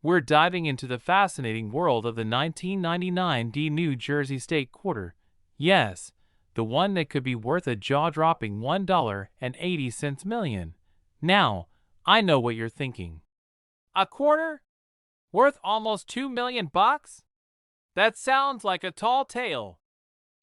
We're diving into the fascinating world of the 1999 New Jersey State Quarter. Yes, the one that could be worth a jaw-dropping $1.80 million. Now, I know what you're thinking. A quarter? Worth almost $2 million bucks? That sounds like a tall tale.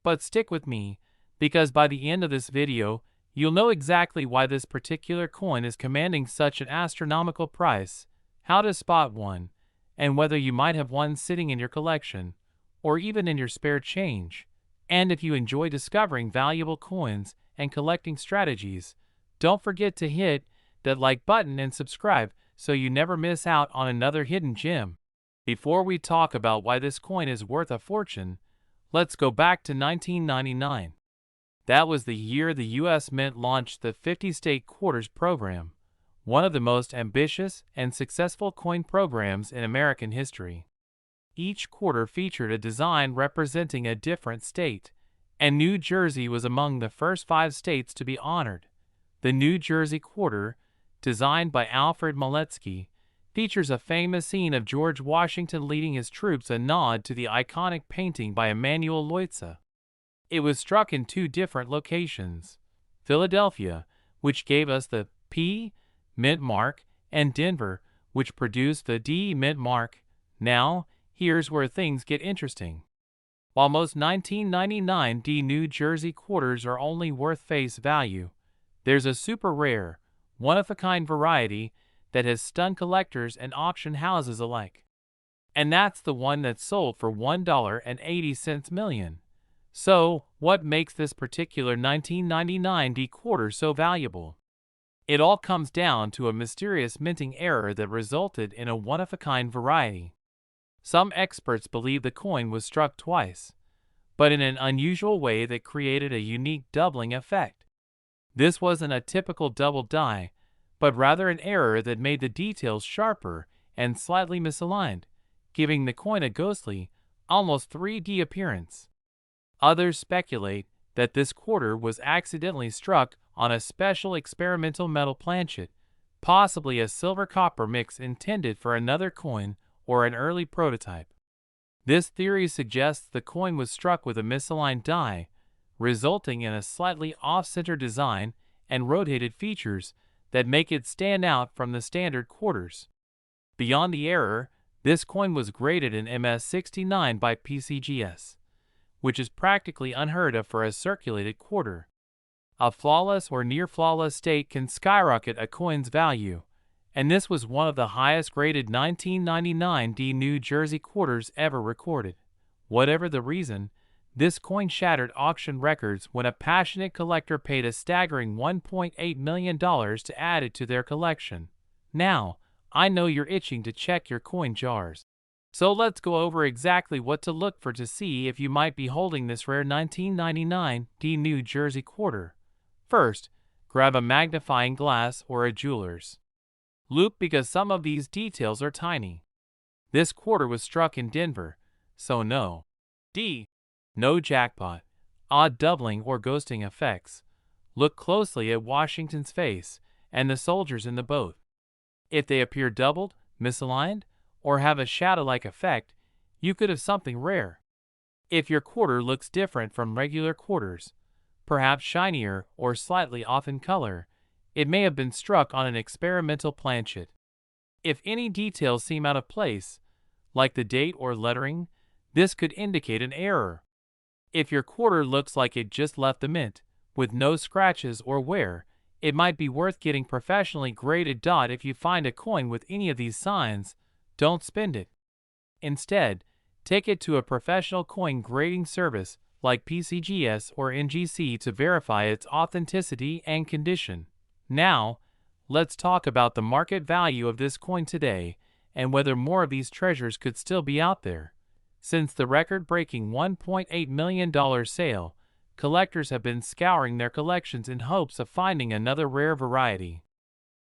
But stick with me, because by the end of this video, you'll know exactly why this particular coin is commanding such an astronomical price, how to spot one, and whether you might have one sitting in your collection, or even in your spare change. And if you enjoy discovering valuable coins and collecting strategies, don't forget to hit that like button and subscribe so you never miss out on another hidden gem. Before we talk about why this coin is worth a fortune, let's go back to 1999. That was the year the U.S. Mint launched the 50 State Quarters program, one of the most ambitious and successful coin programs in American history. Each quarter featured a design representing a different state, and New Jersey was among the first 5 states to be honored. The New Jersey Quarter, designed by Alfred Molesky, features a famous scene of George Washington leading his troops, a nod to the iconic painting by Emanuel Leutze. It was struck in 2 different locations: Philadelphia, which gave us the P Mint mark, and Denver, which produced the D Mint mark. Now, here's where things get interesting. While most 1999 New Jersey quarters are only worth face value, there's a super rare, one-of-a-kind variety that has stunned collectors and auction houses alike. And that's the one that sold for $1.80 million. So, what makes this particular 1999 quarter so valuable? It all comes down to a mysterious minting error that resulted in a one-of-a-kind variety. Some experts believe the coin was struck twice, but in an unusual way that created a unique doubling effect. This wasn't a typical double die, but rather an error that made the details sharper and slightly misaligned, giving the coin a ghostly, almost 3D appearance. Others speculate that this quarter was accidentally struck on a special experimental metal planchet, possibly a silver-copper mix intended for another coin or an early prototype. This theory suggests the coin was struck with a misaligned die, resulting in a slightly off-center design and rotated features that make it stand out from the standard quarters. Beyond the error, this coin was graded an MS69 by PCGS, which is practically unheard of for a circulated quarter. A flawless or near-flawless state can skyrocket a coin's value, and this was one of the highest-graded 1999 New Jersey quarters ever recorded. Whatever the reason, this coin shattered auction records when a passionate collector paid a staggering $1.8 million to add it to their collection. Now, I know you're itching to check your coin jars. So let's go over exactly what to look for to see if you might be holding this rare 1999 New Jersey quarter. First, grab a magnifying glass or a jeweler's loupe because some of these details are tiny. This quarter was struck in Denver, so no jackpot, odd doubling or ghosting effects. Look closely at Washington's face and the soldiers in the boat. If they appear doubled, misaligned, or have a shadow-like effect, you could have something rare. If your quarter looks different from regular quarters, perhaps shinier or slightly off in color, it may have been struck on an experimental planchet. If any details seem out of place, like the date or lettering, this could indicate an error. If your quarter looks like it just left the mint, with no scratches or wear, it might be worth getting professionally graded. If you find a coin with any of these signs, don't spend it. Instead, take it to a professional coin grading service like PCGS or NGC to verify its authenticity and condition. Now, let's talk about the market value of this coin today and whether more of these treasures could still be out there. Since the record-breaking $1.8 million sale, collectors have been scouring their collections in hopes of finding another rare variety.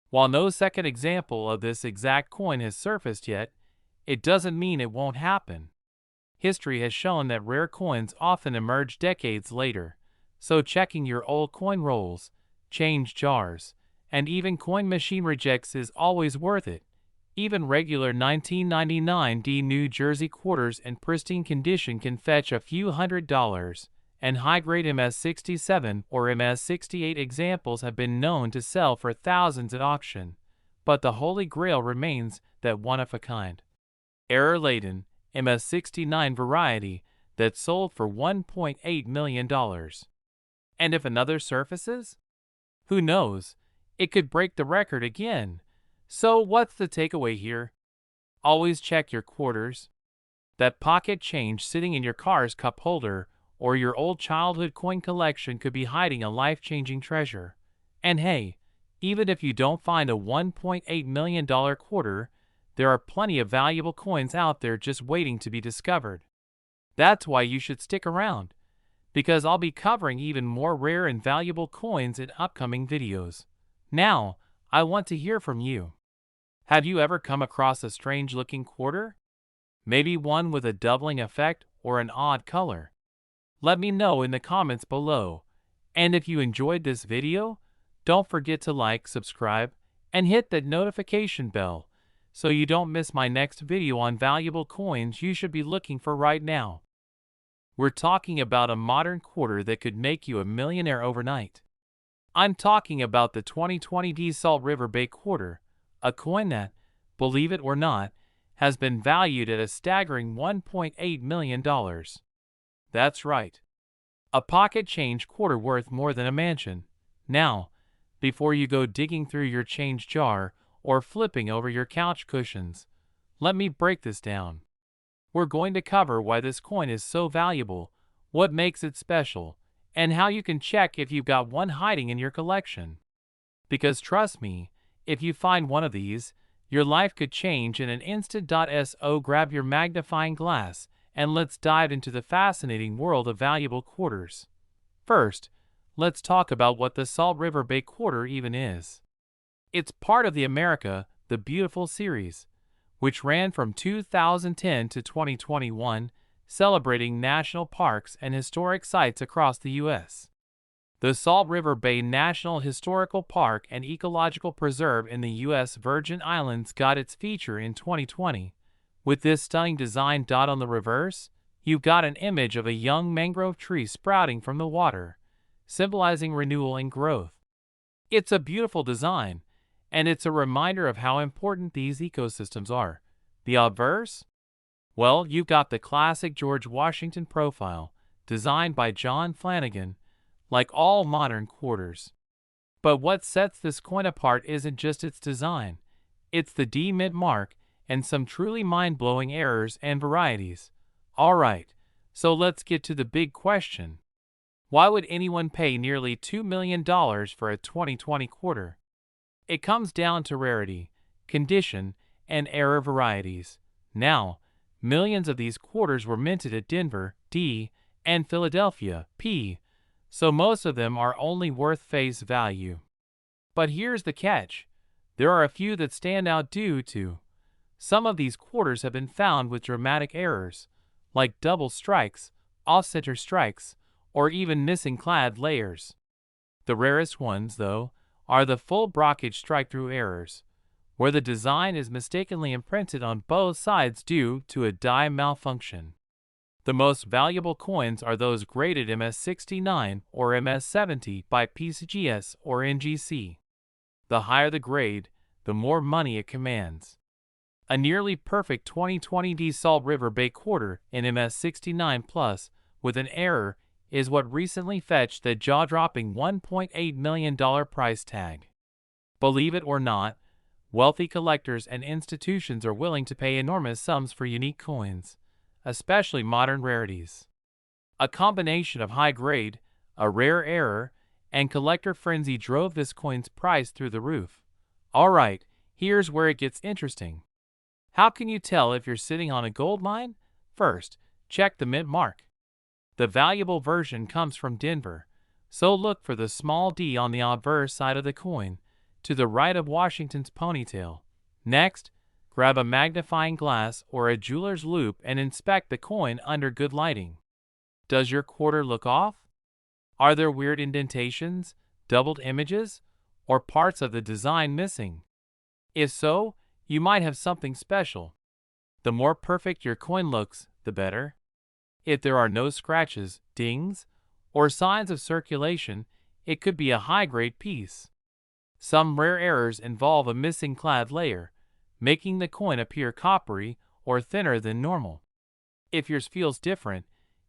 While no second example of this exact coin has surfaced yet, it doesn't mean it won't happen. History has shown that rare coins often emerge decades later, so checking your old coin rolls, change jars, and even coin machine rejects is always worth it, Even regular 1999 New Jersey quarters in pristine condition can fetch a few $100s, and high-grade MS-67 or MS-68 examples have been known to sell for thousands at auction. But the holy grail remains that one-of-a-kind, error-laden MS-69 variety that sold for $1.8 million. And if another surfaces? Who knows? It could break the record again. So what's the takeaway here? Always check your quarters. That pocket change sitting in your car's cup holder or your old childhood coin collection could be hiding a life-changing treasure. And hey, even if you don't find a $1.8 million quarter, there are plenty of valuable coins out there just waiting to be discovered. That's why you should stick around, because I'll be covering even more rare and valuable coins in upcoming videos. Now, I want to hear from you. Have you ever come across a strange-looking quarter? Maybe one with a doubling effect or an odd color? Let me know in the comments below. And if you enjoyed this video, don't forget to like, subscribe, and hit that notification bell so you don't miss my next video on valuable coins you should be looking for right now. We're talking about a modern quarter that could make you a millionaire overnight. I'm talking about the 2020 Salt River Bay quarter, a coin that, believe it or not, has been valued at a staggering $1.8 million. That's right. A pocket change quarter worth more than a mansion. Now, before you go digging through your change jar or flipping over your couch cushions, let me break this down. We're going to cover why this coin is so valuable, what makes it special, and how you can check if you've got one hiding in your collection. Because trust me, if you find one of these, your life could change in an instant. So grab your magnifying glass and let's dive into the fascinating world of valuable quarters. First, let's talk about what the Salt River Bay quarter even is. It's part of the America the Beautiful series, which ran from 2010 to 2021, celebrating national parks and historic sites across the U.S. The Salt River Bay National Historical Park and Ecological Preserve in the U.S. Virgin Islands got its feature in 2020. With this stunning design on the reverse, you've got an image of a young mangrove tree sprouting from the water, symbolizing renewal and growth. It's a beautiful design, and it's a reminder of how important these ecosystems are. The obverse? Well, you've got the classic George Washington profile, designed by John Flanagan, like all modern quarters. But what sets this coin apart isn't just its design, it's the D mint mark and some truly mind-blowing errors and varieties. Alright, so let's get to the big question. Why would anyone pay nearly $2 million for a 2020 quarter? It comes down to rarity, condition, and error varieties. Now, millions of these quarters were minted at Denver, D, and Philadelphia, P, so most of them are only worth face value. But here's the catch. There are a few that stand out due to some of these quarters have been found with dramatic errors, like double strikes, off-center strikes, or even missing clad layers. The rarest ones, though, are the full brockage strike-through errors, where the design is mistakenly imprinted on both sides due to a die malfunction. The most valuable coins are those graded MS-69 or MS-70 by PCGS or NGC. The higher the grade, the more money it commands. A nearly perfect 2020 Salt River Bay quarter in MS-69 Plus with an error is what recently fetched the jaw-dropping $1.8 million price tag. Believe it or not, wealthy collectors and institutions are willing to pay enormous sums for unique coins, especially modern rarities. A combination of high grade, a rare error, and collector frenzy drove this coin's price through the roof. Alright, here's where it gets interesting. How can you tell if you're sitting on a gold mine? First, check the mint mark. The valuable version comes from Denver, so look for the small d on the obverse side of the coin, to the right of Washington's ponytail. Next, grab a magnifying glass or a jeweler's loupe and inspect the coin under good lighting. Does your quarter look off? Are there weird indentations, doubled images, or parts of the design missing? If so, you might have something special. The more perfect your coin looks, the better. If there are no scratches, dings, or signs of circulation, it could be a high-grade piece. Some rare errors involve a missing clad layer, making the coin appear coppery or thinner than normal. If yours feels different,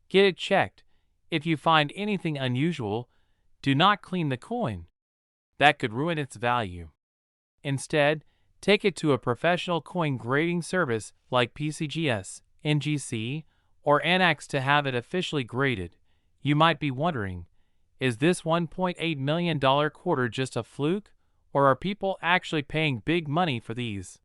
get it checked. If you find anything unusual, do not clean the coin. That could ruin its value. Instead, take it to a professional coin grading service like PCGS, NGC, or Anax to have it officially graded. You might be wondering, is this $1.8 million quarter just a fluke, or are people actually paying big money for these?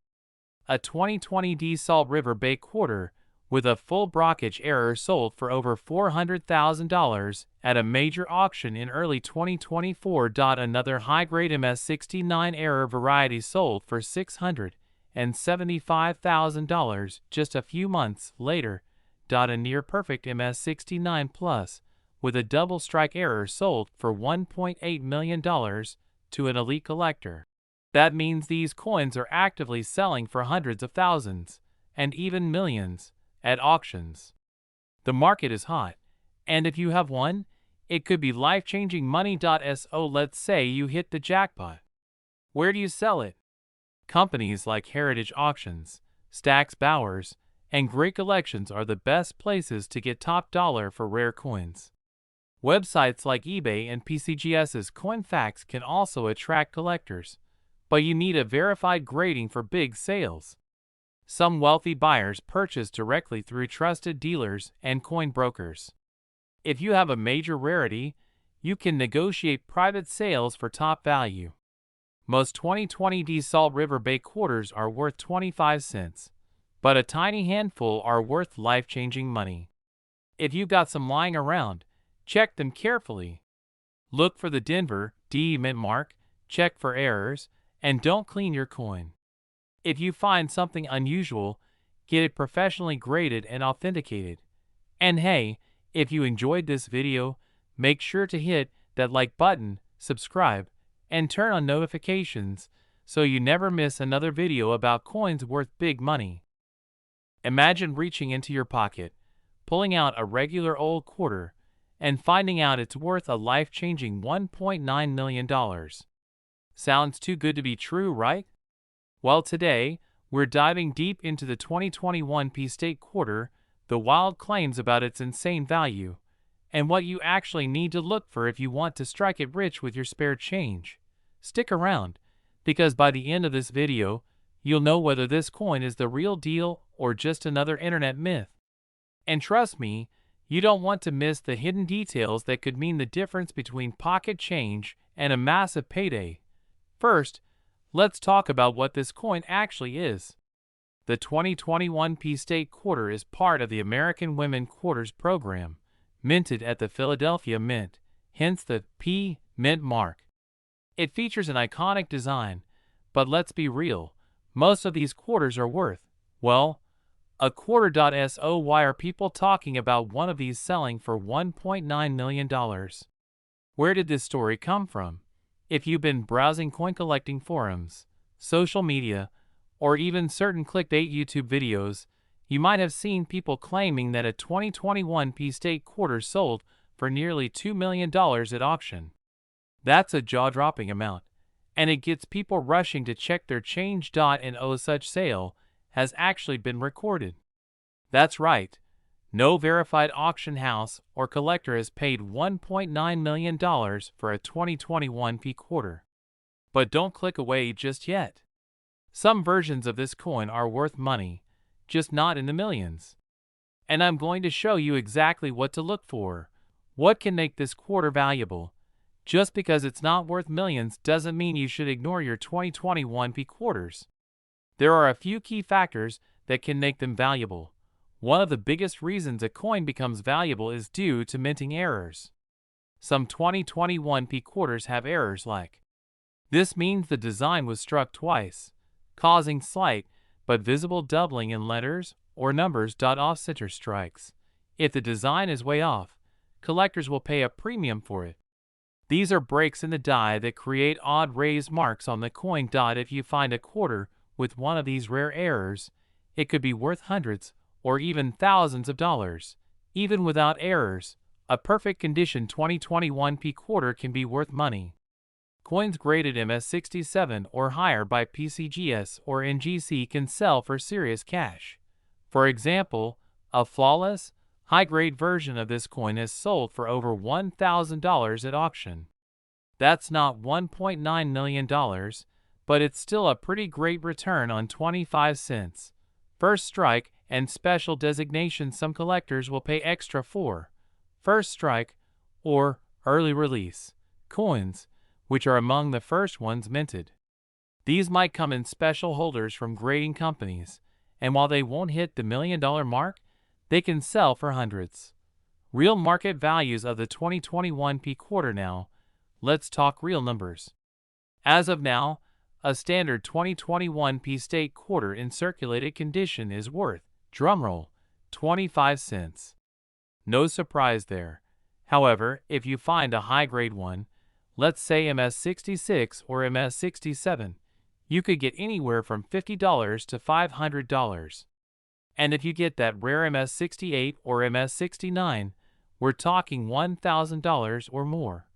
A 2020 D Salt River Bay quarter with a full brockage error sold for over $400,000 at a major auction in early 2024. Another high-grade MS69 error variety sold for $675,000 just a few months later. A near-perfect MS69 Plus with a double strike error sold for $1.8 million to an elite collector. That means these coins are actively selling for hundreds of thousands, and even millions, at auctions. The market is hot, and if you have one, it could be life-changing money. So let's say you hit the jackpot. Where do you sell it? Companies like Heritage Auctions, Stax Bowers, and Great Collections are the best places to get top dollar for rare coins. Websites like eBay and PCGS's CoinFacts can also attract collectors, but you need a verified grading for big sales. Some wealthy buyers purchase directly through trusted dealers and coin brokers. If you have a major rarity, you can negotiate private sales for top value. Most 2020 D Salt River Bay quarters are worth 25 cents, but a tiny handful are worth life-changing money. If you've got some lying around, check them carefully. Look for the Denver D mint mark, check for errors, and don't clean your coin. If you find something unusual, get it professionally graded and authenticated. And hey, if you enjoyed this video, make sure to hit that like button, subscribe, and turn on notifications so you never miss another video about coins worth big money. Imagine reaching into your pocket, pulling out a regular old quarter, and finding out it's worth a life-changing $1.9 million. Sounds too good to be true, right? Well, today, we're diving deep into the 2021 P-State quarter, the wild claims about its insane value, and what you actually need to look for if you want to strike it rich with your spare change. Stick around, because by the end of this video, you'll know whether this coin is the real deal or just another internet myth. And trust me, you don't want to miss the hidden details that could mean the difference between pocket change and a massive payday. First, let's talk about what this coin actually is. The 2021 P-State quarter is part of the American Women Quarters program, minted at the Philadelphia Mint, hence the P Mint mark. It features an iconic design, but let's be real, most of these quarters are worth, well, a quarter. So why are people talking about one of these selling for $1.9 million? Where did this story come from? If you've been browsing coin collecting forums, social media, or even certain clickbait YouTube videos, you might have seen people claiming that a 2021 P-State quarter sold for nearly $2 million at auction. That's a jaw-dropping amount, and it gets people rushing to check their change. And no such sale has actually been recorded. That's right, no verified auction house or collector has paid $1.9 million for a 2021 P quarter. But don't click away just yet. Some versions of this coin are worth money, just not in the millions. And I'm going to show you exactly what to look for. What can make this quarter valuable? Just because it's not worth millions doesn't mean you should ignore your 2021 P quarters. There are a few key factors that can make them valuable. One of the biggest reasons a coin becomes valuable is due to minting errors. Some 2021 P quarters have errors like. This means the design was struck twice, causing slight but visible doubling in letters or numbers. Off-center strikes. If the design is way off, collectors will pay a premium for it. These are breaks in the die that create odd raised marks on the coin. If you find a quarter with one of these rare errors, it could be worth hundreds or even thousands of dollars. Even without errors, a perfect condition 2021 P quarter can be worth money. Coins graded MS67 or higher by PCGS or NGC can sell for serious cash. For example, a flawless, high-grade version of this coin has sold for over $1,000 at auction. That's not $1.9 million, but it's still a pretty great return on 25 cents. First strike and special designation some collectors will pay extra for. First strike, or early release, coins, which are among the first ones minted. These might come in special holders from grading companies, and while they won't hit the $1 million mark, they can sell for hundreds. Real market values of the 2021 P quarter now. Let's talk real numbers. As of now, a standard 2021 P state quarter in circulated condition is worth, drumroll, 25 cents. No surprise there. However, if you find a high-grade one, let's say MS66 or MS67, you could get anywhere from $50 to $500. And if you get that rare MS68 or MS69, we're talking $1,000 or more.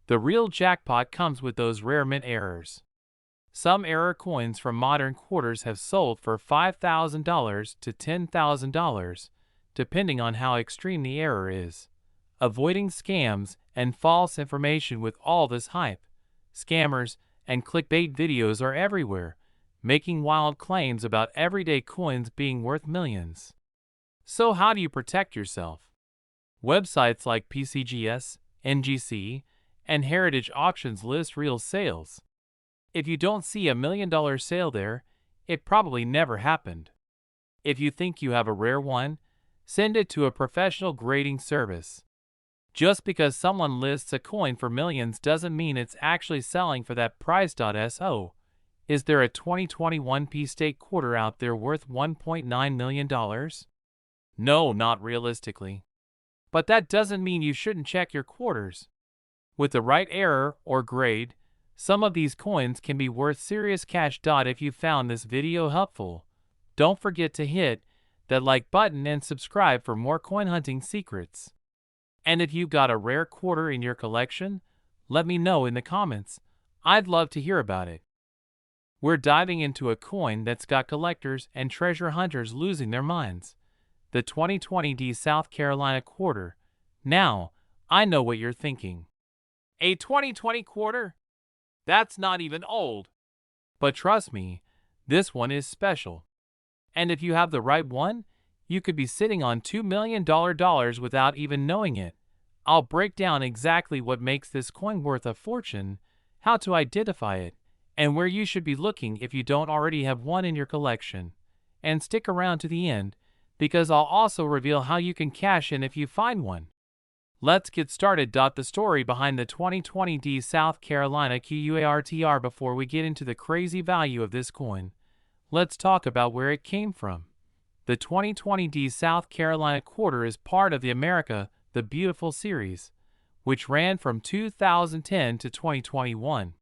The real jackpot comes with those rare mint errors. Some error coins from modern quarters have sold for $5,000 to $10,000, depending on how extreme the error is. Avoiding scams and false information with all this hype. Scammers and clickbait videos are everywhere, making wild claims about everyday coins being worth millions. So how do you protect yourself? Websites like PCGS, NGC, and Heritage Auctions list real sales. If you don't see a $1 million sale there, it probably never happened. If you think you have a rare one, send it to a professional grading service. Just because someone lists a coin for millions doesn't mean it's actually selling for that price. So, is there a 2021 P state quarter out there worth $1.9 million? No, not realistically. But that doesn't mean you shouldn't check your quarters. With the right error or grade, some of these coins can be worth serious cash. If you found this video helpful, don't forget to hit that like button and subscribe for more coin hunting secrets. And if you've got a rare quarter in your collection, let me know in the comments. I'd love to hear about it. We're diving into a coin that's got collectors and treasure hunters losing their minds. The 2020 D South Carolina quarter. Now, I know what you're thinking. A 2020 quarter? That's not even old. But trust me, this one is special. And if you have the right one, you could be sitting on $2 million without even knowing it. I'll break down exactly what makes this coin worth a fortune, how to identify it, and where you should be looking if you don't already have one in your collection. And stick around to the end, because I'll also reveal how you can cash in if you find one. Let's get started. The story behind the 2020 D South Carolina QUARTR. Before we get into the crazy value of this coin, let's talk about where it came from. The 2020 D South Carolina quarter is part of the America the Beautiful series, which ran from 2010 to 2021.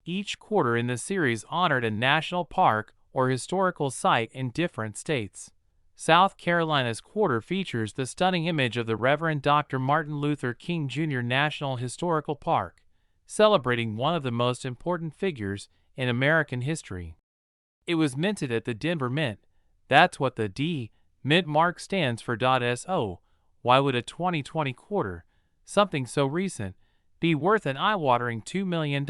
Each quarter in the series honored a national park or historical site in different states. South Carolina's quarter features the stunning image of the Reverend Dr. Martin Luther King Jr. National Historical Park, celebrating one of the most important figures in American history. It was minted at the Denver Mint. That's what the D Mint mark stands for. So, why would a 2020 quarter, something so recent, be worth an eye-watering $2 million?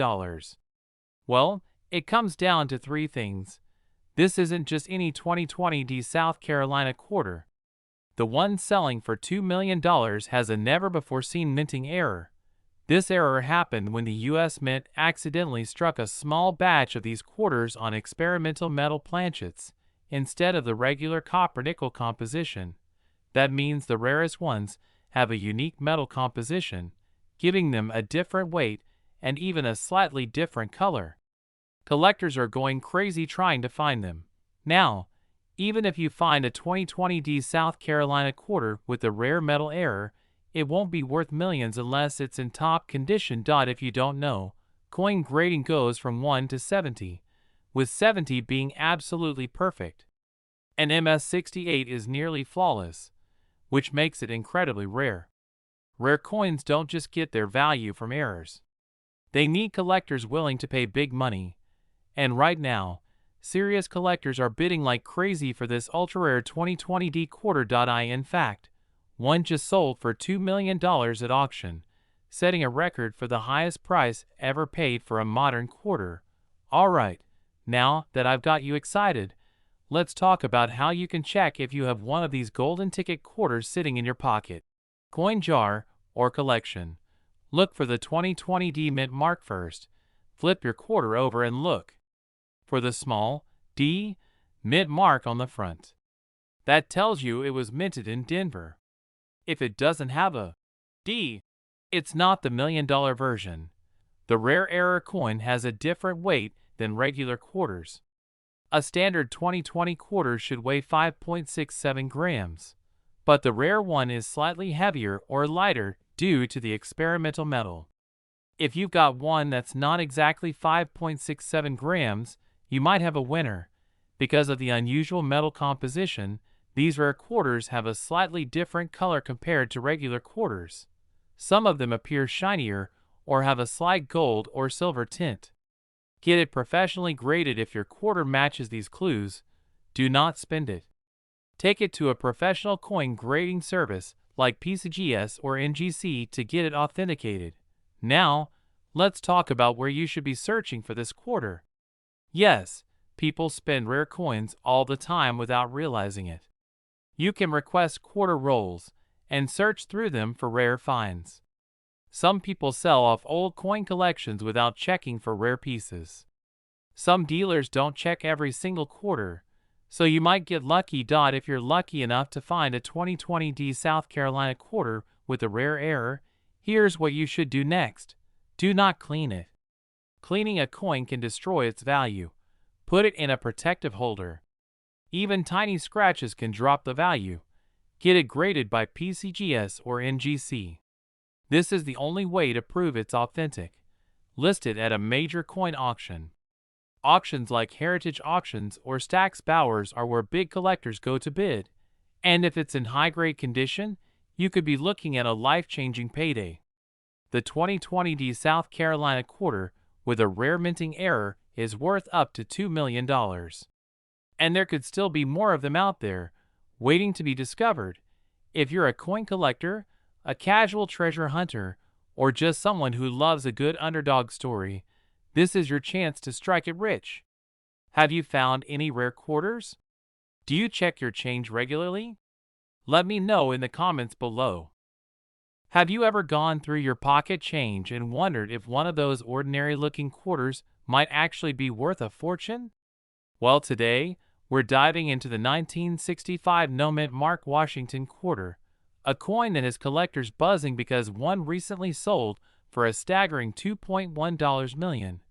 Well, it comes down to three things. This isn't just any 2020 D South Carolina quarter. The one selling for $2 million has a never-before-seen minting error. This error happened when the U.S. Mint accidentally struck a small batch of these quarters on experimental metal planchets instead of the regular copper-nickel composition. That means the rarest ones have a unique metal composition, giving them a different weight and even a slightly different color. Collectors are going crazy trying to find them. Now, even if you find a 2020 D South Carolina quarter with a rare metal error, it won't be worth millions unless it's in top condition. If you don't know, coin grading goes from 1 to 70, with 70 being absolutely perfect. An MS-68 is nearly flawless, which makes it incredibly rare. Rare coins don't just get their value from errors. They need collectors willing to pay big money. And right now, serious collectors are bidding like crazy for this ultra-rare 2020D quarter. In fact, one just sold for $2 million at auction, setting a record for the highest price ever paid for a modern quarter. Alright, now that I've got you excited, let's talk about how you can check if you have one of these golden ticket quarters sitting in your pocket. Coin jar or collection. Look for the 2020D mint mark first. Flip your quarter over and look for the small D mint mark on the front. That tells you it was minted in Denver. If it doesn't have a D, it's not the $1 million version. The rare error coin has a different weight than regular quarters. A standard 2020 quarter should weigh 5.67 grams, but the rare one is slightly heavier or lighter due to the experimental metal. If you've got one that's not exactly 5.67 grams, you might have a winner. Because of the unusual metal composition, these rare quarters have a slightly different color compared to regular quarters. Some of them appear shinier or have a slight gold or silver tint. Get it professionally graded if your quarter matches these clues. Do not spend it. Take it to a professional coin grading service like PCGS or NGC to get it authenticated. Now, let's talk about where you should be searching for this quarter. Yes, people spend rare coins all the time without realizing it. You can request quarter rolls and search through them for rare finds. Some people sell off old coin collections without checking for rare pieces. Some dealers don't check every single quarter, so you might get lucky. If you're lucky enough to find a 2020D South Carolina quarter with a rare error, here's what you should do next. Do not clean it. Cleaning a coin can destroy its value. Put it in a protective holder. Even tiny scratches can drop the value. Get it graded by PCGS or NGC. This is the only way to prove it's authentic. List it at a major coin auction. Auctions like Heritage Auctions or Stack's Bowers are where big collectors go to bid. And if it's in high-grade condition, you could be looking at a life-changing payday. The 2020D South Carolina quarter with a rare minting error is worth up to $2 million. And there could still be more of them out there, waiting to be discovered. If you're a coin collector, a casual treasure hunter, or just someone who loves a good underdog story, this is your chance to strike it rich. Have you found any rare quarters? Do you check your change regularly? Let me know in the comments below. Have you ever gone through your pocket change and wondered if one of those ordinary-looking quarters might actually be worth a fortune? Well, today, we're diving into the 1965 no-mint mark Washington quarter, a coin that has collectors buzzing because one recently sold for a staggering $2.1 million.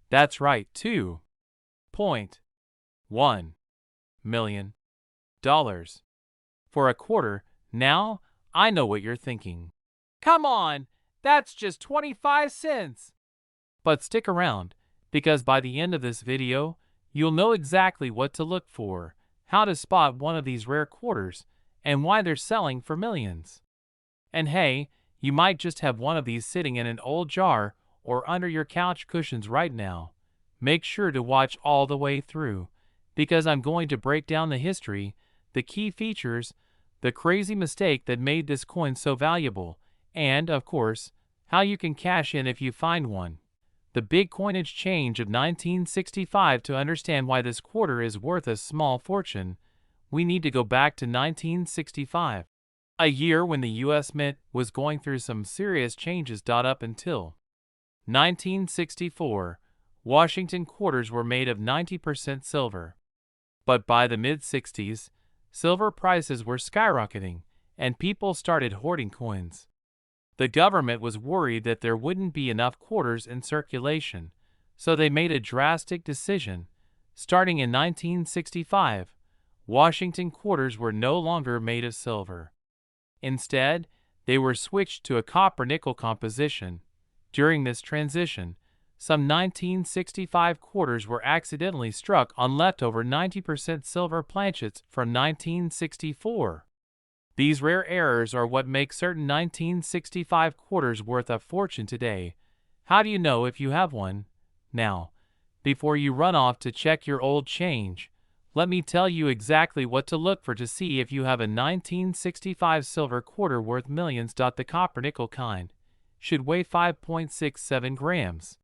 That's right, $2.1 million. For a quarter. Now, I know what you're thinking. Come on, that's just 25 cents. But stick around, because by the end of this video, you'll know exactly what to look for, how to spot one of these rare quarters, and why they're selling for millions. And hey, you might just have one of these sitting in an old jar or under your couch cushions right now. Make sure to watch all the way through, because I'm going to break down the history, the key features, the crazy mistake that made this coin so valuable, and, of course, how you can cash in if you find one. The big coinage change of 1965. To understand why this quarter is worth a small fortune, we need to go back to 1965, a year when the U.S. Mint was going through some serious changes. Up until 1964, Washington quarters were made of 90% silver. But by the mid-60s, silver prices were skyrocketing, and people started hoarding coins. The government was worried that there wouldn't be enough quarters in circulation, so they made a drastic decision. Starting in 1965, Washington quarters were no longer made of silver. Instead, they were switched to a copper-nickel composition. During this transition, some 1965 quarters were accidentally struck on leftover 90% silver planchets from 1964. These rare errors are what make certain 1965 quarters worth a fortune today. How do you know if you have one? Now, before you run off to check your old change, let me tell you exactly what to look for to see if you have a 1965 silver quarter worth millions. The copper-nickel kind should weigh 5.67 grams.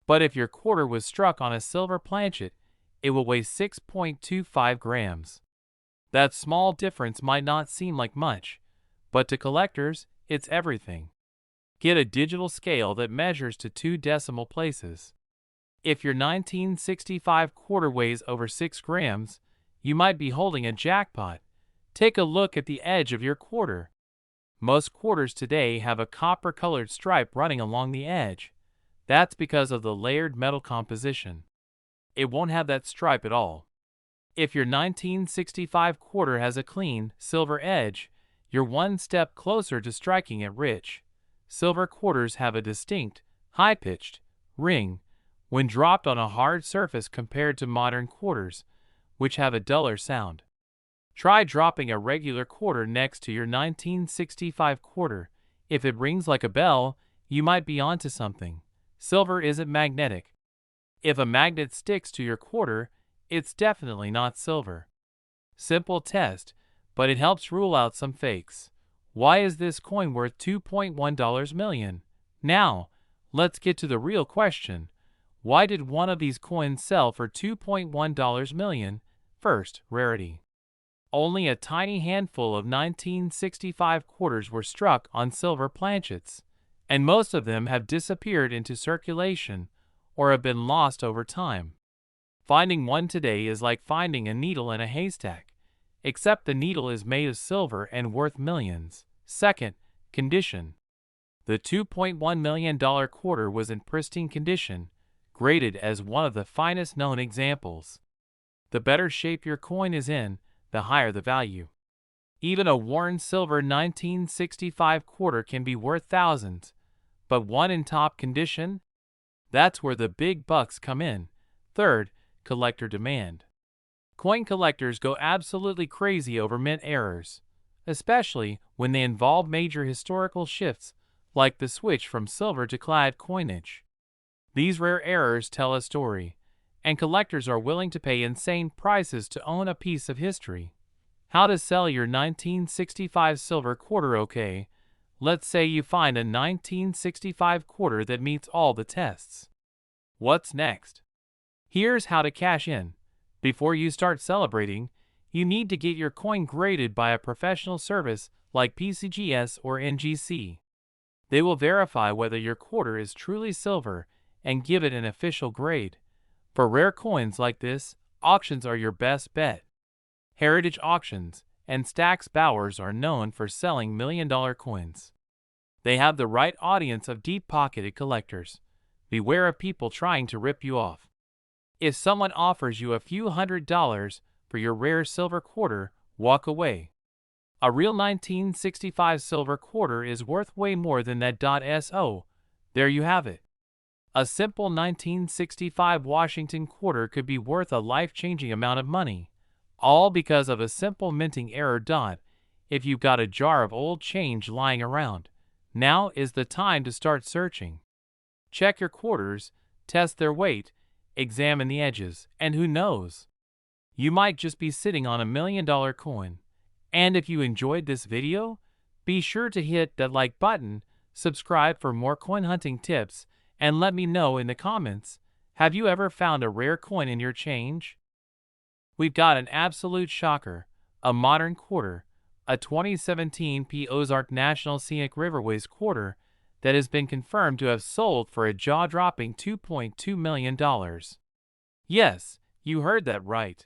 But if your quarter was struck on a silver planchet, it will weigh 6.25 grams. That small difference might not seem like much, but to collectors, it's everything. Get a digital scale that measures to 2 decimal places. If your 1965 quarter weighs over 6 grams, you might be holding a jackpot. Take a look at the edge of your quarter. Most quarters today have a copper-colored stripe running along the edge. That's because of the layered metal composition. It won't have that stripe at all. If your 1965 quarter has a clean, silver edge, you're one step closer to striking it rich. Silver quarters have a distinct, high-pitched ring when dropped on a hard surface compared to modern quarters, which have a duller sound. Try dropping a regular quarter next to your 1965 quarter. If it rings like a bell, you might be onto something. Silver isn't magnetic. If a magnet sticks to your quarter, it's definitely not silver. Simple test, but it helps rule out some fakes. Why is this coin worth $2.1 million? Now, let's get to the real question. Why did one of these coins sell for $2.1 million? First, rarity. Only a tiny handful of 1965 quarters were struck on silver planchets, and most of them have disappeared into circulation or have been lost over time. Finding one today is like finding a needle in a haystack, except the needle is made of silver and worth millions. Second, condition. The $2.1 million quarter was in pristine condition, graded as one of the finest known examples. The better shape your coin is in, the higher the value. Even a worn silver 1965 quarter can be worth thousands, but one in top condition? That's where the big bucks come in. Third, collector demand. Coin collectors go absolutely crazy over mint errors, especially when they involve major historical shifts like the switch from silver to clad coinage. These rare errors tell a story, and collectors are willing to pay insane prices to own a piece of history. How to sell your 1965 silver quarter? Okay, let's say you find a 1965 quarter that meets all the tests. What's next? Here's how to cash in. Before you start celebrating, you need to get your coin graded by a professional service like PCGS or NGC. They will verify whether your quarter is truly silver and give it an official grade. For rare coins like this, auctions are your best bet. Heritage Auctions and Stack's Bowers are known for selling million-dollar coins. They have the right audience of deep-pocketed collectors. Beware of people trying to rip you off. If someone offers you a few $100s for your rare silver quarter, walk away. A real 1965 silver quarter is worth way more than that. So, there you have it. A simple 1965 Washington quarter could be worth a life-changing amount of money, all because of a simple minting error. If you've got a jar of old change lying around, now is the time to start searching. Check your quarters, test their weight, examine the edges, and who knows? You might just be sitting on $1 million coin. And if you enjoyed this video, be sure to hit that like button, subscribe for more coin hunting tips, and let me know in the comments, have you ever found a rare coin in your change? We've got an absolute shocker, a modern quarter, a 2017 P. Ozark National Scenic Riverways quarter that has been confirmed to have sold for a jaw-dropping $2.2 million. Yes, you heard that right.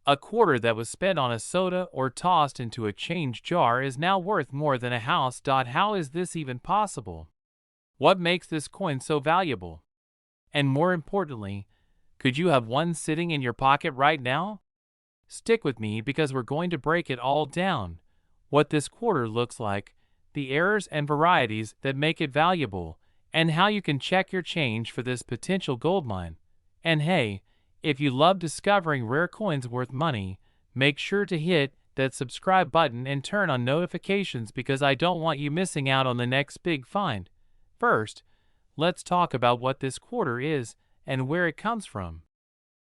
A quarter that was spent on a soda or tossed into a change jar is now worth more than a house. How is this even possible? What makes this coin so valuable? And more importantly, could you have one sitting in your pocket right now? Stick with me because we're going to break it all down. What this quarter looks like, the errors and varieties that make it valuable, and how you can check your change for this potential gold mine. And hey, if you love discovering rare coins worth money, make sure to hit that subscribe button and turn on notifications because I don't want you missing out on the next big find. First, let's talk about what this quarter is and where it comes from.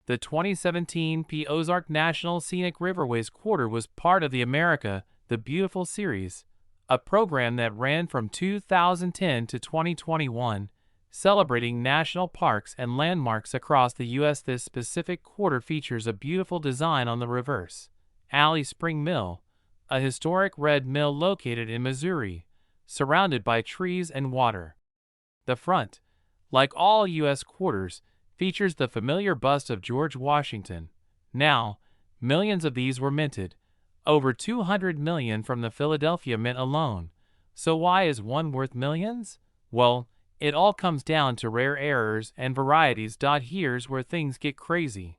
The 2017 P. Ozark National Scenic Riverways Quarter was part of the America the Beautiful series, a program that ran from 2010 to 2021, celebrating national parks and landmarks across the U.S. This specific quarter features a beautiful design on the reverse Alley Spring Mill, a historic red mill located in Missouri, surrounded by trees and water. The front, like all U.S. quarters, features the familiar bust of George Washington. Now, millions of these were minted, over 200 million from the Philadelphia Mint alone. So why is one worth millions? Well, it all comes down to rare errors and varieties. Here's where things get crazy.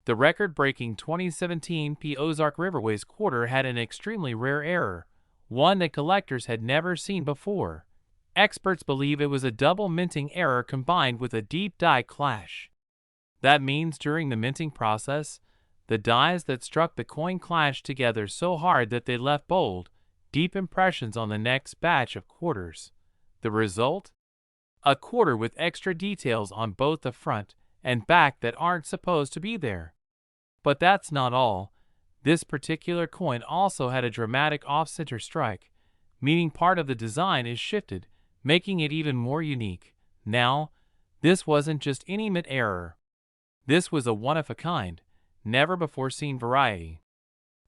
The record-breaking 2017 P. Ozark Riverways Quarter had an extremely rare error, one that collectors had never seen before. Experts believe it was a double minting error combined with a deep dye clash. That means during the minting process, the dyes that struck the coin clashed together so hard that they left bold, deep impressions on the next batch of quarters. The result? A quarter with extra details on both the front and back that aren't supposed to be there. But that's not all. This particular coin also had a dramatic off-center strike, meaning part of the design is shifted, making it even more unique. Now, this wasn't just any mint error. This was a one-of-a-kind, never-before-seen variety.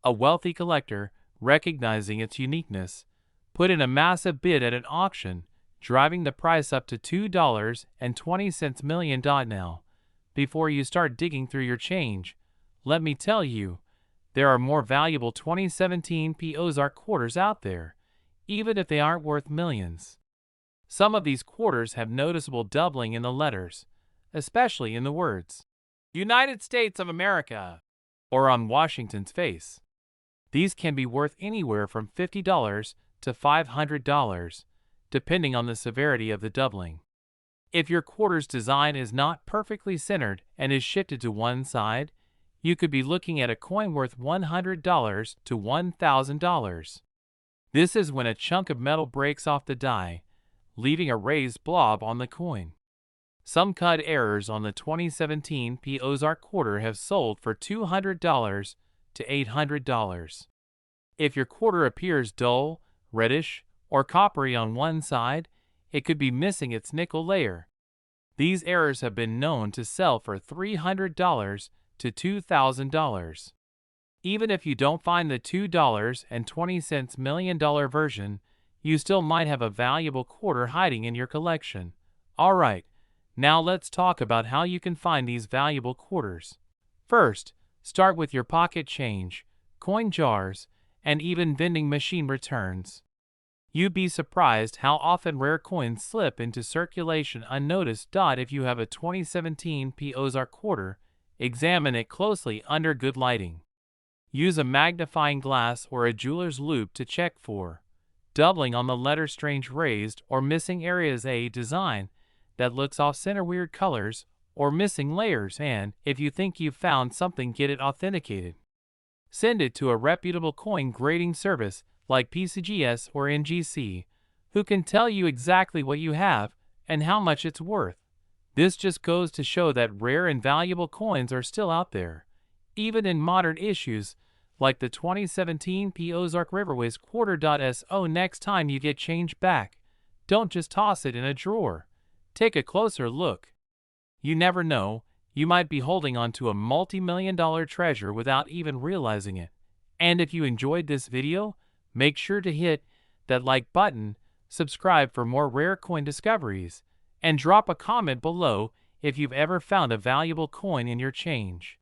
A wealthy collector, recognizing its uniqueness, put in a massive bid at an auction, driving the price up to $2.20 million. Now, before you start digging through your change, let me tell you, there are more valuable 2017 P. Ozark quarters out there, even if they aren't worth millions. Some of these quarters have noticeable doubling in the letters, especially in the words United States of America or on Washington's face. These can be worth anywhere from $50 to $500, depending on the severity of the doubling. If your quarter's design is not perfectly centered and is shifted to one side, you could be looking at a coin worth $100 to $1,000. This is when a chunk of metal breaks off the die, leaving a raised blob on the coin. Some cut errors on the 2017 P. Ozark quarter have sold for $200 to $800. If your quarter appears dull, reddish, or coppery on one side, it could be missing its nickel layer. These errors have been known to sell for $300 to $2,000. Even if you don't find the $2.20 million version, you still might have a valuable quarter hiding in your collection. Alright, now let's talk about how you can find these valuable quarters. First, start with your pocket change, coin jars, and even vending machine returns. You'd be surprised how often rare coins slip into circulation unnoticed. If you have a 2017 P. Ozark quarter, examine it closely under good lighting. Use a magnifying glass or a jeweler's loupe to check for doubling on the letter, strange raised or missing areas, a design that looks off-center, weird colors, or missing layers, and if you think you've found something, get it authenticated. Send it to a reputable coin grading service like PCGS or NGC, who can tell you exactly what you have and how much it's worth. This just goes to show that rare and valuable coins are still out there, even in modern issues like the 2017 P. Ozark Riverways quarter. So next time you get change back, don't just toss it in a drawer. Take a closer look. You never know, you might be holding on to a multi-million-dollar treasure without even realizing it. And if you enjoyed this video, make sure to hit that like button, subscribe for more rare coin discoveries, and drop a comment below if you've ever found a valuable coin in your change.